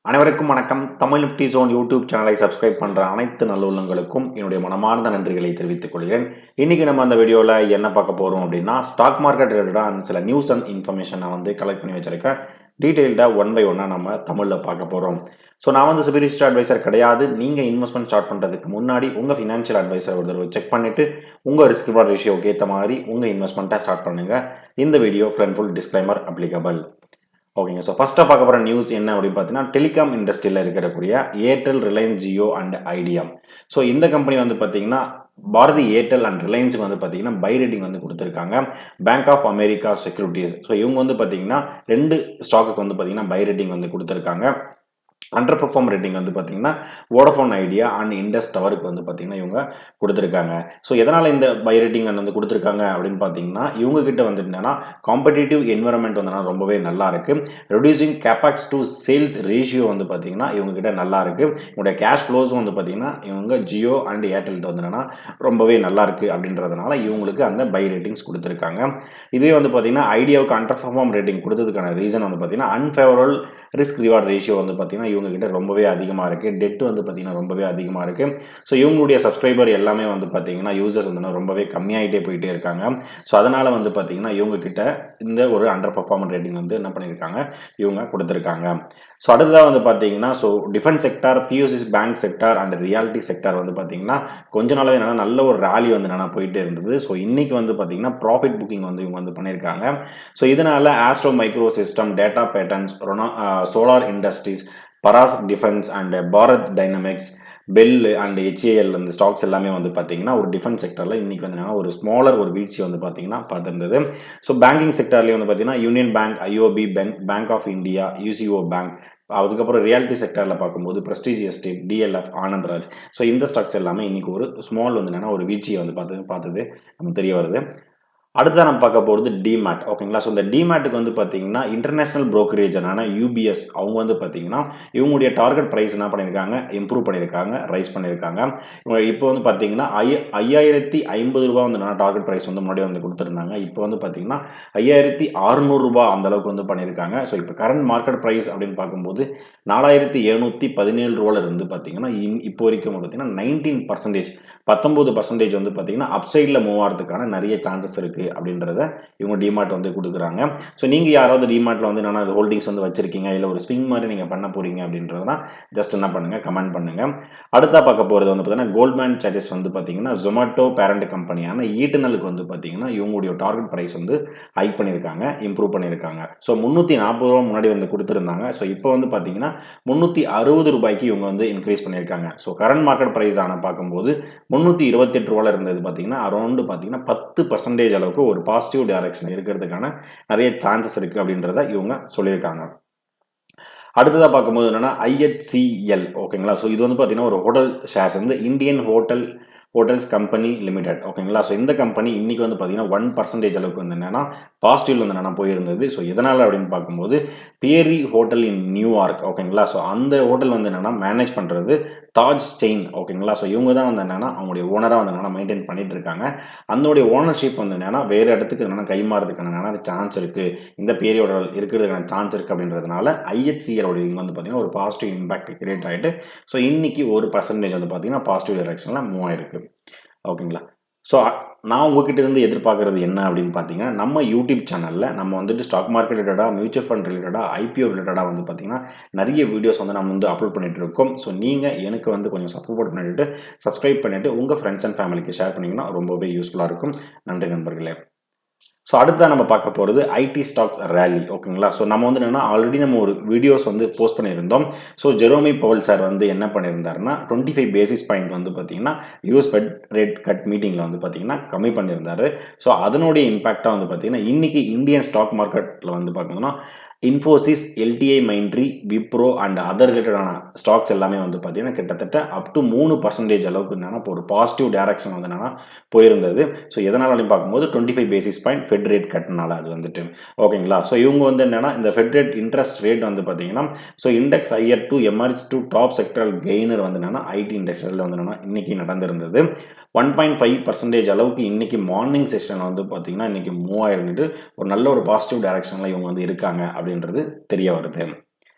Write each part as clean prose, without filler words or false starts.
அனைவருக்கும் வணக்கம். Tamil Nifty zone YouTube சேனலை சப்ஸ்கிரைப் பண்ணுற அனைத்து நல்லுள்ளங்களுக்கும் என்னுடைய மனமார்ந்த நன்றிகளை தெரிவித்துக் கொள்கிறேன். இன்றைக்கி நம்ம அந்த வீடியோவில் என்ன பார்க்க போகிறோம் அப்படின்னா, ஸ்டாக் மார்க்கெட் ரிலேட்டடாக சில நியூஸ் அண்ட் இன்ஃபர்மேஷன் நான் கலெக்ட் பண்ணி வச்சுருக்கேன். டீட்டெயில்டாக ஒன் பை ஒன்னாக நம்ம தமிழில் பார்க்க போகிறோம். ஸோ நான் சிபிலிஸ்ட் அட்வைசர் கிடையாது. நீங்கள் இன்வெஸ்ட்மெண்ட் ஸ்டார்ட் பண்ணுறதுக்கு முன்னாடி உங்கள் ஃபினான்ஷியல் அட்வைசர் ஒரு தடவை செக் பண்ணிவிட்டு உங்கள் ரிஸ்க் ரிவார்ட் ரேஷியோக்கு ஏற்ற மாதிரி உங்கள் இன்வெஸ்ட்மெண்ட்டை ஸ்டார்ட் பண்ணுங்கள். இந்த வீடியோ ஃபுல் டிஸ்க்ளைமர் அப்ளிகபிள். ஓகேங்க. ஸோ ஃபஸ்ட்டாக பார்க்க போகிற நியூஸ் என்ன அப்படின்னு பார்த்தீங்கன்னா, டெலிகாம் இண்டஸ்ட்ரியில் இருக்கக்கூடிய Airtel, Reliance Jio and Idea. So இந்த கம்பெனி பார்த்தீங்கன்னா பாரதி ஏர்டெல் அண்ட் ரிலையன்ஸுக்கு பார்த்தீங்கன்னா பை ரேட்டிங் கொடுத்துருக்காங்க. Bank of America Securities. So இவங்க பார்த்தீங்கன்னா 2 ஸ்டாக்குக்கு பார்த்தீங்கன்னா பை ரேட்டிங் கொடுத்துருக்காங்க. அண்டர் பெர்ஃபார்ம் ரேட்டிங் பார்த்தீங்கன்னா வோடஃபோன் ஐடியா அண்ட் இண்டஸ் டவருக்கு பார்த்தீங்கன்னா இவங்க கொடுத்துருக்காங்க. ஸோ எதனால் இந்த பை ரேட்டிங் கொடுத்துருக்காங்க அப்படின்னு பார்த்தீங்கன்னா, இவங்க கிட்ட என்னன்னா காம்படிட்டிவ் என்விரான்மெண்ட் ரொம்பவே நல்லா இருக்கு. ரெடியூசிங் கேபாக்ஸ் டு சேல்ஸ் ரேஷியோ பார்த்தீங்கன்னா இவங்க கிட்ட நல்லா இருக்கு. இவங்களுடைய கேஷ் ஃப்ளோஸும் பார்த்தீங்கன்னா இவங்க ஜியோ அண்ட் ஏர்டெல்கிட்ட என்னன்னா ரொம்பவே நல்லா இருக்கு அப்படின்றதுனால இவங்களுக்கு அந்த பை ரேட்டிங்ஸ் கொடுத்துருக்காங்க. இதே பார்த்தீங்கன்னா ஐடியாவுக்கு அண்டர் பெர்ஃபார்ம் ரேட்டிங் கொடுத்ததுக்கான ரீசன் பார்த்தீங்கன்னா அன்ஃபேவரபிள் ரிஸ்க் ரிவார்ட் ரேஷியோ பார்த்தீங்கன்னா இவங்க கிட்ட ரொம்பவே அதிகமாக இருக்குது. டெட் பார்த்தீங்கன்னா ரொம்பவே அதிகமாக இருக்குது. ஸோ இவங்களுடைய சப்ஸ்கிரைபர் எல்லாமே பார்த்தீங்கன்னா யூசர்ஸ் ரொம்பவே கம்மியாகிட்டே போயிட்டே இருக்காங்க. ஸோ அதனால் பார்த்தீங்கன்னா இவங்க கிட்ட இந்த ஒரு அண்டர் பர்ஃபார்மன்ஸ் ரேட்டிங் என்ன பண்ணியிருக்காங்க, இவங்க கொடுத்துருக்காங்க. ஸோ அடுத்ததாக பார்த்தீங்கன்னா so defence sector, PSUs bank sector and reality sector பார்த்தீங்கன்னா கொஞ்ச நாளாவே என்னன்னா நல்ல ஒரு ரேலி என்னன்னா போயிட்டே இருந்தது. ஸோ இன்னைக்கு பார்த்தீங்கன்னா ப்ராஃபிட் புக்கிங் இவங்க பண்ணியிருக்காங்க. ஸோ இதனால astro micro system, data patterns, solar industries, Paras defence and Bharat dynamics, bell and HAL இந்த ஸ்டாக்ஸ் எல்லாமே பார்த்தீங்கன்னா ஒரு டிஃபென்ஸ் செக்டரில் இன்றைக்கி ஒரு ஸ்மாலர் ஒரு வீழ்ச்சி பார்த்தீங்கன்னா பார்த்துருந்தது. ஸோ பேங்கிங் செக்டர்லேயே பார்த்தீங்கன்னா Union Bank, IOB bank, bank of India, UCO bank, அதுக்கப்புறம் ரியாலிட்டி செக்டரில் பார்க்கும்போது Prestige Estate, DLF, Anantraj. So இந்த ஸ்டாக்ஸ் எல்லாமே இன்றைக்கி ஒரு ஸ்மால் ஒரு வீழ்ச்சியை பார்த்தது நமக்கு தெரிய வருது. அடுத்ததான் நம்ம பார்க்க போகிறது டிமேட். ஓகேங்களா. ஸோ இந்த டிமேட்டுக்கு பார்த்தீங்கன்னா இன்டர்நேஷனல் புரோக்கரேஜான யூபிஎஸ் அவங்க பார்த்தீங்கன்னா இவங்களுடைய டார்கெட் ப்ரைஸ் என்ன பண்ணியிருக்காங்க, இம்ப்ரூவ் பண்ணியிருக்காங்க, ரைஸ் பண்ணியிருக்காங்க. இவங்க இப்போ பார்த்தீங்கன்னா 5050 ரூபா டார்கெட் ப்ரைஸ் முன்னாடி கொடுத்துருந்தாங்க. இப்போ பார்த்தீங்கன்னா 5600 ரூபா அந்த அளவுக்கு பண்ணியிருக்காங்க. ஸோ இப்போ கரண்ட் மார்க்கெட் ப்ரைஸ் அப்படின்னு பார்க்கும்போது 4717 ரூபாயிலிருந்து பார்த்தீங்கன்னா இப்போ வரைக்கும் பார்த்தீங்கன்னா 19% பார்த்தீங்கன்னா அப்சைடில் மூவ் ஆகிறதுக்கான நிறைய சான்சஸ் இருக்குது அப்படின்றத இவங்க டிமார்ட் கொடுக்குறாங்க. ஸோ நீங்கள் யாராவது டிமார்ட்டில் நான் ஹோல்டிங்ஸ் வச்சிருக்கீங்க, இல்லை ஒரு ஸ்விங் மாதிரி நீங்கள் பண்ண போகிறீங்க அப்படின்றதுனா ஜஸ்ட் என்ன பண்ணுங்கள், கமெண்ட் பண்ணுங்கள். அடுத்தா பார்க்க போகிறது பார்த்தீங்கன்னா கோல்ட்மேன் சார்ஜஸ் பார்த்தீங்கன்னா ஜொமேட்டோ பேரண்ட் கம்பெனியான ஈட்டனலுக்கு பார்த்தீங்கன்னா இவங்களுடைய டார்கெட் ப்ரைஸ் ஹைக் பண்ணியிருக்காங்க, இம்ப்ரூவ் பண்ணியிருக்காங்க. ஸோ 340 ரூபா முன்னாடி கொடுத்துருந்தாங்க. ஸோ இப்போ பார்த்தீங்கன்னா 360 ரூபாய்க்கு இவங்க இன்க்ரீஸ் பண்ணியிருக்காங்க. ஸோ கரண்ட் மார்க்கெட் ப்ரைஸ் பார்க்கும்போது 328 ரூபாயில் இருந்தது பார்த்தீங்கன்னா அரௌண்டு பார்த்தீங்கன்னா 10% அளவுக்கு ஒரு பாசிட்டிவ் டைரக்ஷன் இருக்கிறதுக்கான நிறைய சான்சஸ் இருக்குது அப்படின்றத இவங்க சொல்லியிருக்காங்க. அடுத்ததாக பார்க்கும்போது என்னன்னா IHCL. ஓகேங்களா. ஸோ இது பார்த்தீங்கன்னா ஒரு hotel shares Indian hotels company limited. ஓகேங்களா. ஸோ இந்த கம்பெனி இன்னைக்கு பார்த்தீங்கன்னா 1% அளவுக்கு என்னன்னா பாசிட்டிவ் என்னன்னா போயிருந்தது. ஸோ எதனால் அப்படின்னு பார்க்கும்போது பியரி ஹோட்டல் இன் நியூயார்க். ஓகேங்களா. ஸோ அந்த ஹோட்டல் என்னன்னா மேனேஜ் பண்ணுறது தாஜ் செயின். ஓகேங்களா. ஸோ இவங்க தான் என்னன்னா அவங்களுடைய ஓனராக என்னன்னா மெயின்டைன் பண்ணிட்டு இருக்காங்க. அதனுடைய ஓனர்ஷிப் என்னன்னா வேறு இடத்துக்கு என்னன்னா கைமாறதுக்கான சான்ஸ் இருக்குது, இந்த பியரி ஹோட்டல் இருக்கிறதுக்கான சான்ஸ் இருக்குது அப்படின்றதுனால IHCL பார்த்தீங்கன்னா ஒரு பாசிட்டிவ் இம்பாக்ட் கிரியேட் ஆகிட்டு ஸோ இன்னைக்கு ஒரு பர்சன்டேஜ் பார்த்தீங்கன்னா பாசிட்டிவ் டைரக்ஷனில் மூவ் ஆயிருக்கு. ஓகேங்களா. ஸோ நான் உங்ககிட்ட இருந்து எதிர்பார்க்குறது என்ன அப்படின்னு பார்த்தீங்கன்னா, நம்ம யூடியூப் சேனலில் நம்ம ஸ்டாக் மார்க்கெட் ரிலேட்டடாக, மியூச்சுவல் ஃபண்ட் ரிலேட்டடாக, IPO ரிலேட்டடாக பார்த்தீங்கன்னா நிறைய வீடியோஸ் நம்ம அப்லோட் பண்ணிட்டு இருக்கோம். ஸோ நீங்கள் எனக்கு கொஞ்சம் சப்போர்ட் பண்ணிட்டு சப்ஸ்கிரைப் பண்ணிவிட்டு உங்கள் ஃப்ரெண்ட்ஸ் அண்ட் ஃபேமிலிக்கு ஷேர் பண்ணிங்கன்னா ரொம்பவே யூஸ்ஃபுல்லாக இருக்கும். நன்றி நண்பர்களே. ஸோ அடுத்ததான் நம்ம பார்க்க போகிறது ஐடி ஸ்டாக்ஸ் ரேலி. ஓகேங்களா. ஸோ நம்ம என்னென்னா ஆல்ரெடி நம்ம ஒரு வீடியோஸ் போஸ்ட் பண்ணியிருந்தோம். ஸோ ஜெரோமி பவல் சார் என்ன பண்ணியிருந்தாருன்னா 25 பேசிஸ் பாயிண்ட் பார்த்தீங்கன்னா யூஎஸ் ஃபெட் ரேட் கட் மீட்டிங்கில் பார்த்தீங்கன்னா கம்மி பண்ணியிருந்தாரு. ஸோ அதனுடைய இம்பாக்டாக பார்த்தீங்கன்னா இன்னைக்கு இந்தியன் ஸ்டாக் மார்க்கெட்டில் பார்த்தீங்கன்னா Infosys, LTI Mindtree, Wipro and other ரிலேட்டடான ஸ்டாக்ஸ் எல்லாமே பார்த்தீங்கன்னா கிட்டத்தட்ட அப் டு 3% அளவுக்கு என்னன்னா இப்போ ஒரு பாசிட்டிவ் டைரக்ஷன் என்னன்னா போயிருந்தது. ஸோ எதனாலும் பார்க்கும்போது 25 பேசிஸ் பாயிண்ட் ஃபெட் ரேட் கட்டினால அது ஓகேங்களா. ஸோ இவங்க என்னன்னா இந்த ஃபெட் ரேட் இன்ட்ரெஸ்ட் ரேட் பார்த்தீங்கன்னா so index higher to emerge to top sectoral gainer என்னன்னா ஐடி இண்டஸ்ட்ரியில் என்னன்னா இன்னைக்கு நடந்திருந்தது. 1.5% அளவுக்கு இன்னைக்கு மார்னிங் செஷன் பார்த்தீங்கன்னா இன்னைக்கு மூவ் ஆயிருந்துட்டு ஒரு நல்ல ஒரு பாசிட்டிவ் டைரக்ஷனில் இவங்க இருக்காங்க அப்படின்றது தெரிய வருது.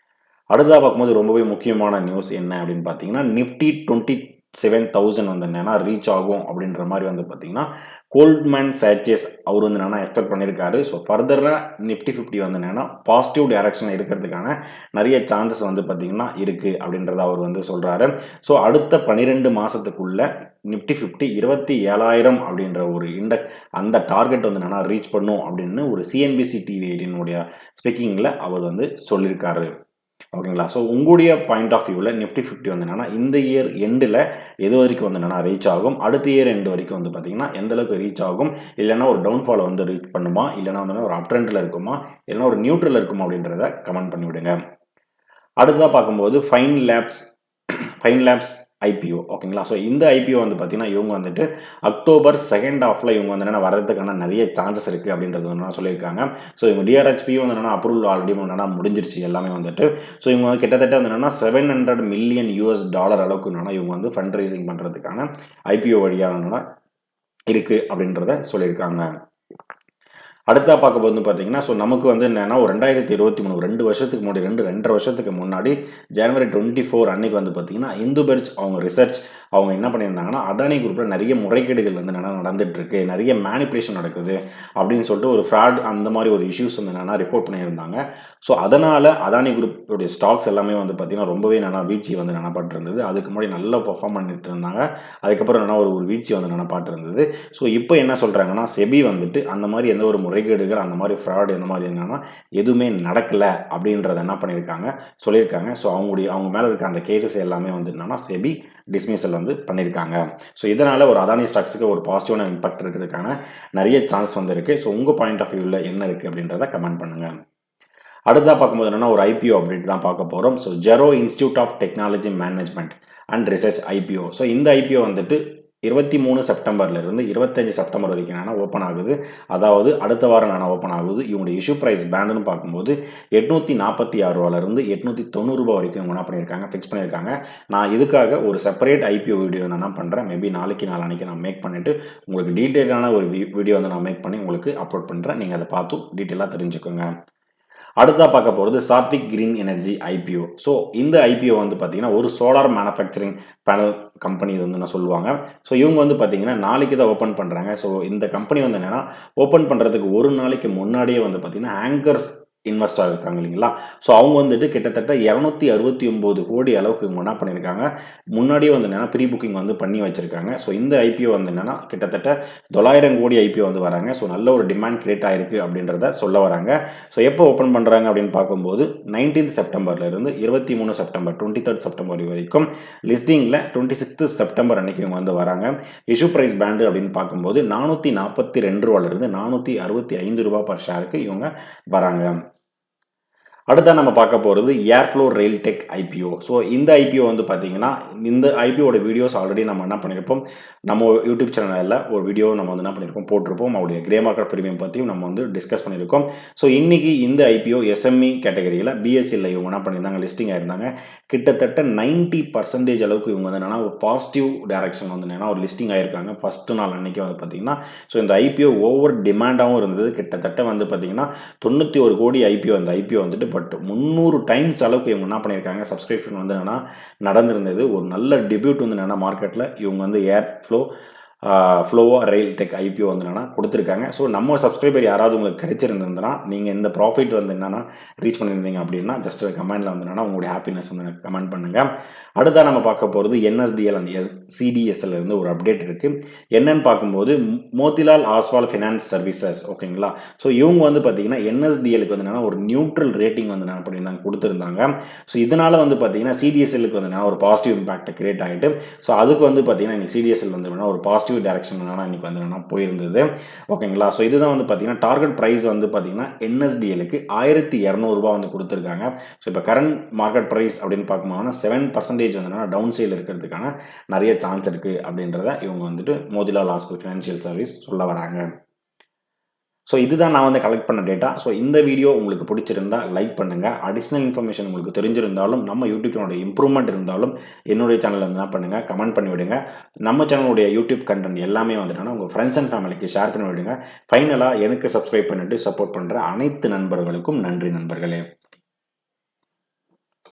அடுத்ததாக பார்க்கும்போது ரொம்பவே முக்கியமான நியூஸ் என்ன அப்படின்னு பார்த்தீங்கன்னா, நிஃப்டி 27,000 வந்து என்னன்னா ரீச் ஆகும் அப்படின்ற மாதிரி வந்து பார்த்தீங்கன்னா, கோல்ட்மேன் சாச்சஸ் அவர் வந்து என்னன்னா எக்ஸ்பெக்ட் பண்ணியிருக்காரு. ஸோ ஃபர்தராக நிஃப்டி 50 வந்து என்னன்னா பாசிட்டிவ் டைரக்ஷன் இருக்கிறதுக்கான நிறைய சான்சஸ் வந்து பார்த்தீங்கன்னா இருக்குது அப்படின்றத அவர் வந்து சொல்கிறாரு. ஸோ அடுத்த 12 மாதத்துக்குள்ள நிஃப்டி 50 27,000 அப்படின்ற ஒரு அந்த டார்கெட் வந்து என்னன்னா ரீச் பண்ணும் அப்படின்னு ஒரு சிஎன்பிசி டிவி 18 ஸ்பீக்கிங்கில் அவர் வந்து சொல்லியிருக்காரு. ஓகேங்களா? ஸோ உங்களுடைய பாயிண்ட் ஆஃப் வியூவில் நிஃப்டி 50 வந்து என்னன்னா இந்த இயர் எண்டில் எது வரைக்கும் வந்து என்னன்னா ரீச் ஆகும், அடுத்த இயர் எண்டு வரைக்கும் வந்து பார்த்தீங்கன்னா எந்த அளவுக்கு ரீச் ஆகும், இல்லைன்னா ஒரு டவுன்ஃபாலை வந்து ரீச் பண்ணுமா, இல்லைன்னா வந்து ஒரு அப் ட்ரெண்டில் இருக்குமா, இல்லைன்னா ஒரு நியூட்ரல் இருக்குமா அப்படின்றத கமெண்ட் பண்ணி விடுங்க. அடுத்ததாக பார்க்கும்போது ஃபைன் லேப்ஸ் ஐபிஓ. ஓகேங்களா? ஸோ இந்த ஐபிஓ வந்து பார்த்தீங்கன்னா இவங்க வந்துட்டு அக்டோபர் செகண்ட் ஹாஃபில் இவங்க வந்து என்ன வர்றதுக்கான நிறைய சான்சஸ் இருக்குது அப்படின்றது வந்து சொல்லியிருக்காங்க. ஸோ இவங்க டிஆர்ஹெச்பியும் வந்து என்னன்னா அப்ரூவல் ஆல்ரெடி என்னன்னா முடிஞ்சிருச்சு எல்லாமே வந்துட்டு. ஸோ இவங்க வந்து கிட்டத்தட்ட வந்து என்னன்னா $700 மில்லியன் அளவுக்கு என்னன்னா இவங்க வந்து ஃபண்ட் ரைசிங் பண்ணுறதுக்கான ஐபிஓ வழியாக என்னன்னா இருக்குது அப்படின்றத சொல்லியிருக்காங்க. அடுத்தா பார்க்கும்போது வந்து பார்த்தீங்கன்னா, ஸோ நமக்கு வந்து என்னன்னா ஒரு 2023 2 வருஷத்துக்கு முன்னாடி 2.5 வருஷத்துக்கு முன்னாடி ஜனவரி 24 அன்னைக்கு வந்து பார்த்தீங்கன்னா, இந்துபெர்ஜ் அவங்க ரிசர்ச் அவங்க என்ன பண்ணியிருந்தாங்கன்னா, அதானி குரூப்பில் நிறைய முறைகேடுகள் வந்து என்னென்னா நடந்துட்டு இருக்கு, நிறைய மேனிப்புலேஷன் நடக்குது அப்படின்னு சொல்லிட்டு ஒரு ஃப்ராட் அந்த மாதிரி ஒரு இஷ்யூஸ் வந்து என்னென்னா ரிப்போர்ட் பண்ணியிருந்தாங்க. ஸோ அதனால் அதானி குரூப்போடைய ஸ்டாக்ஸ் எல்லாமே வந்து பார்த்தீங்கன்னா ரொம்பவே என்னென்னா வீழ்ச்சி வந்து நினப்பாட்டு இருந்தது. அதுக்கு முன்னாடி நல்லா பெர்ஃபார்ம் பண்ணிட்டு இருந்தாங்க. அதுக்கப்புறம் என்னென்னா ஒரு வீழ்ச்சி வந்து நினப்பாட்டு இருந்தது. ஸோ இப்போ என்ன சொல்கிறாங்கன்னா, செபி வந்துட்டு அந்த மாதிரி எந்த ஒரு முறைகேடுகள் அந்த மாதிரி ஃப்ராட் இந்த மாதிரி என்னென்னா எதுவுமே நடக்கலை அப்படின்றத என்ன பண்ணியிருக்காங்க சொல்லியிருக்காங்க. ஸோ அவங்க மேலே இருக்க அந்த கேசஸ் எல்லாமே வந்து என்னென்னா செபி டிஸ்மிசல் வந்து பண்ணியிருக்காங்க. ஸோ இதனால் ஒரு அதானி ஸ்டாக்ஸுக்கு ஒரு பாசிட்டிவான இம்பாக்ட் இருக்கிறதுக்கான நிறைய சான்ஸ் வந்து இருக்குது. ஸோ உங்கள் பாயிண்ட் ஆஃப் வியூவில் என்ன இருக்குது அப்படின்றத கமெண்ட் பண்ணுங்கள். அடுத்ததாக பார்க்கும்போது என்னென்னா ஒரு ஐபிஓ அப்டேட் தான் பார்க்க போகிறோம். So Jaro institute of technology management and research IPO. So இந்த ஐபிஓ வந்துட்டு 23 செப்டம்பர்லேருந்து 25 செப்டம்பர் வரைக்கும் என்னென்னா ஓப்பன் ஆகுது. அதாவது அடுத்த வாரம் என்னென்னா ஓப்பன் ஆகுது. இவங்களுடைய இஷ்யூ ப்ரைஸ் பேண்டுன்னு பார்க்கும்போது $846 $890 வரைக்கும் இவங்க என்ன பண்ணியிருக்காங்க ஃபிக்ஸ் பண்ணியிருக்காங்க. நான் இதுக்காக ஒரு செப்பரேட் ஐபிஓ வீடியோ நான் என்ன பண்ணுறேன், மேபி நாளைக்கு நான் மேக் பண்ணிவிட்டு உங்களுக்கு டீட்டெயிலான ஒரு வீடியோ வந்து நான் மேக் பண்ணி உங்களுக்கு அப்லோட் பண்ணுறேன். நீங்கள் அதை பார்த்து டீட்டெயிலாக தெரிஞ்சுக்கோங்க. அடுத்ததாக பார்க்க போகிறது Satwik green energy IPO. So இந்த ஐபிஓ வந்து பார்த்தீங்கன்னா ஒரு சோலார் மேனுஃபேக்சரிங் பேனல் கம்பெனி வந்து நான் சொல்லுவாங்க. ஸோ இவங்க வந்து பார்த்தீங்கன்னா நாளைக்கு தான் ஓப்பன் பண்ணுறாங்க. ஸோ இந்த கம்பெனி வந்து என்னென்னா ஓப்பன் பண்ணுறதுக்கு ஒரு நாளைக்கு முன்னாடியே வந்து பார்த்தீங்கன்னா ஆங்கர்ஸ் இன்வெஸ்டர் இருக்காங்க இல்லைங்களா? ஸோ அவங்க வந்துட்டு கிட்டத்தட்ட 269 கோடி அளவுக்கு இவங்க என்ன பண்ணியிருக்காங்க, முன்னாடியே வந்து என்னென்னா ப்ரீ புக்கிங் வந்து பண்ணி வச்சுருக்காங்க. ஸோ இந்த ஐபிஓ வந்து என்னென்னா கிட்டத்தட்ட 900 கோடி ஐபிஓ வந்து வராங்க. ஸோ நல்ல ஒரு டிமாண்ட் கிரியேட் ஆகிருக்கு அப்படின்றத சொல்ல வராங்க. ஸோ எப்போ ஓப்பன் பண்ணுறாங்க அப்படின்னு பார்க்கும்போது 19 செப்டம்பர்லேருந்து 23 செப்டம்பர் 23 செப்டம்பர் வரைக்கும் லிஸ்டிங்கில் 26 செப்டம்பர் அன்னைக்கு இவங்க வந்து வராங்க. இஷ்யூ ப்ரைஸ் பேண்டு அப்படின்னு பார்க்கும்போது $442 $465 பர் ஷேருக்கு இவங்க வராங்க. அடுத்தா நம்ம பார்க்க போகிறது airflow rail tech IPO. So இந்த ஐபிஓ வந்து பார்த்தீங்கன்னா இந்த ஐபிஓட வீடியோஸ் ஆல்ரெடி நம்ம என்ன பண்ணியிருப்போம், நம்ம யூடியூப் சேனலில் ஒரு வீடியோ நம்ம வந்து என்ன பண்ணியிருப்போம் போட்டிருப்போம். அவருடைய கிரே மார்க்கெட் ப்ரீமியம் பற்றியும் நம்ம வந்து டிஸ்கஸ் பண்ணியிருக்கோம். ஸோ இன்றைக்கி இந்த ஐபிஓ எஸ்எம்இ கேட்டகரியில் பிஎஸ்சியில் இவங்க என்ன பண்ணியிருந்தாங்க லிஸ்டிங் ஆயிருந்தாங்க. கிட்டத்தட்ட 90% அளவுக்கு இவங்க வந்து என்னென்னா ஒரு பாசிட்டிவ் டைரக்ஷன் வந்து என்னென்னா ஒரு லிஸ்டிங் ஆகிருக்காங்க ஃபஸ்ட்டு நாள் அன்றைக்கி வந்து பார்த்தீங்கன்னா. ஸோ இந்த ஐபிஓ ஓவர் டிமாண்டாகவும் இருந்தது. கிட்டத்தட்ட வந்து பார்த்தீங்கன்னா 91 கோடி ஐபிஓ அந்த ஐபிஓ வந்துட்டு பட் 300 டைம்ஸ் அளவுக்கு இவங்க என்ன பண்ணியிருக்காங்க சப்ஸ்கிரிப்ஷன் வந்து என்னென்னா நடந்திருந்தது. ஒரு நல்ல டெபியூட் வந்து என்னென்னா மார்க்கெட்டில் இவங்க வந்து ஃப்ளோவா ரெயில் டெக் ஐபிஓ வந்து என்னென்னா கொடுத்துருக்காங்க. ஸோ நம்ம சப்ஸ்கிரைபர் யாராவது உங்களுக்கு கிடைச்சிருந்ததுன்னா நீங்கள் இந்த ப்ராஃபிட் வந்து என்னென்னா ரீச் பண்ணியிருந்தீங்க அப்படின்னா ஜஸ்ட் கமெண்டில் வந்து என்னென்னா உங்களுடைய ஹாப்பினஸ் வந்து கமெண்ட் பண்ணுங்கள். அடுத்தா நம்ம பார்க்க போகிறது என்எஸ்டிஎல் அண்ட் சிடிஎஸ்எல் இருந்து ஒரு அப்டேட் இருக்குது. என்னன்னு பார்க்கும்போது மோதிலால் ஆஸ்வால் ஃபினான்ஸ் சர்வீசஸ். ஓகேங்களா? ஸோ இவங்க வந்து பார்த்தீங்கன்னா என்எஸ்டிஎலுக்கு வந்து என்னென்னா ஒரு நியூட்ரல் ரேட்டிங் வந்து என்ன பண்ணியிருந்தாங்க கொடுத்துருந்தாங்க. ஸோ இதனால் வந்து பார்த்தீங்கன்னா சிடிஎஸ்எலுக்கு வந்து என்னென்னா ஒரு பாசிட்டிவ் இம்பாக்ட் கிரியேட் ஆகிட்டு ஸோ அதுக்கு வந்து பார்த்தீங்கன்னா இன்றைக்கி சிடிஎஸ்எல் வந்து என்னென்னா ஒரு பாசிட்டிவ் டைரக்ஷன் என்னென்னா இன்றைக்கி வந்து என்னென்னா போயிருந்தது. ஓகேங்களா? ஸோ இதுதான் வந்து பார்த்தீங்கன்னா டார்கெட் ப்ரைஸ் வந்து பார்த்தீங்கன்னா என்எஸ்டிஎலுக்கு $1,200 வந்து கொடுத்துருக்காங்க. ஸோ இப்போ கரண்ட் மார்க்கெட் ப்ரைஸ் அப்படின்னு பார்க்கும்போது 7% வந்து டவுன் சைடில் இருக்கிறதுக்கான நிறைய சான்ஸ் இருக்குது அப்படின்றத இவங்க வந்துட்டு மோதிலால் ஆஸ்வால் ஃபினான்ஷியல் சர்வீஸ் சொல்ல வராங்க. ஸோ இதுதான் நான் வந்து கலெக்ட் பண்ண டேட்டா. ஸோ இந்த வீடியோ உங்களுக்கு பிடிச்சிருந்தா லைக் பண்ணுங்கள். அடிஷ்னல் இன்ஃபர்மேஷன் உங்களுக்கு தெரிஞ்சிருந்தாலும் நம்ம யூடியூப் சேனலோட இம்ப்ரூவ்மெண்ட் இருந்தாலும் என்னுடைய சேனலில் என்ன பண்ணுங்கள் கமெண்ட் பண்ணி விடுங்க. நம்ம சேனலுடைய யூடியூப் கண்டென்ட் எல்லாமே வந்துட்டோன்னா உங்கள் ஃப்ரெண்ட்ஸ் அண்ட் ஃபேமிலிக்கு ஷேர் பண்ணி விடுங்க. ஃபைனலாக எனக்கு சப்ஸ்கிரைப் பண்ணிட்டு சப்போர்ட் பண்ணுற அனைத்து நண்பர்களுக்கும் நன்றி நண்பர்களே.